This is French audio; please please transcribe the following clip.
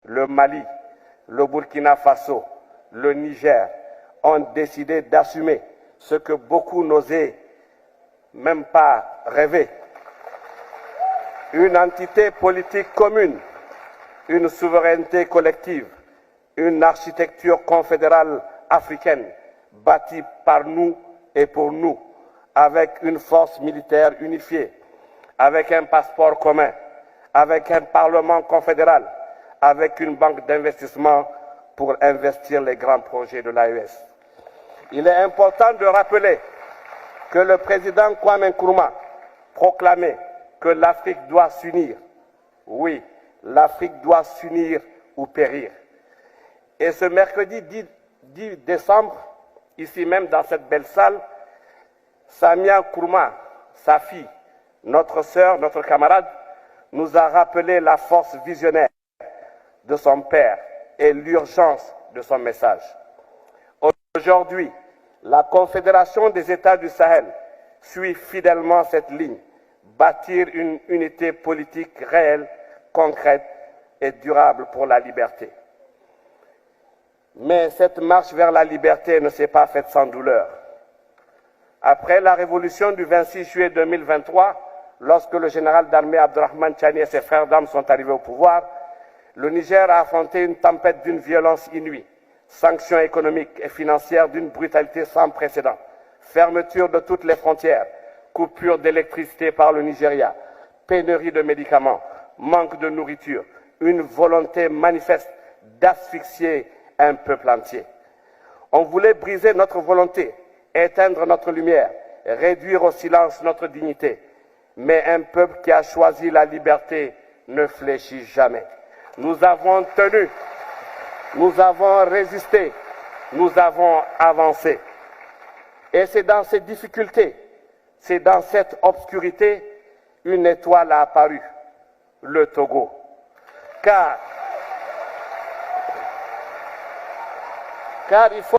le Mali, le Burkina Faso, le Niger ont décidé d'assumer ce que beaucoup n'osaient même pas rêver. Une entité politique commune, une souveraineté collective, une architecture confédérale africaine bâtie par nous et pour nous, avec une force militaire unifiée, avec un passeport commun, avec un parlement confédéral, avec une banque d'investissement pour investir les grands projets de l'AES. Il est important de rappeler que le président Kwame Nkrumah proclamait que l'Afrique doit s'unir. Oui, l'Afrique doit s'unir ou périr. Et ce mercredi 10 décembre, ici même dans cette belle salle, Samia Nkrumah, sa fille, notre sœur, notre camarade, nous a rappelé la force visionnaire de son père et l'urgence de son message. Aujourd'hui, la Confédération des États du Sahel suit fidèlement cette ligne, bâtir une unité politique réelle, concrète et durable pour la liberté. Mais cette marche vers la liberté ne s'est pas faite sans douleur. Après la révolution du 26 juillet 2023, lorsque le général d'armée Abdourahmane Tchani et ses frères d'armes sont arrivés au pouvoir, le Niger a affronté une tempête d'une violence inouïe, sanctions économiques et financières d'une brutalité sans précédent, fermeture de toutes les frontières, coupure d'électricité par le Nigeria, pénurie de médicaments, manque de nourriture, une volonté manifeste d'asphyxier un peuple entier. On voulait briser notre volonté, éteindre notre lumière, réduire au silence notre dignité. Mais un peuple qui a choisi la liberté ne fléchit jamais. Nous avons tenu, nous avons résisté, nous avons avancé. Et c'est dans ces difficultés, c'est dans cette obscurité, une étoile a apparu, le Togo. Car il faut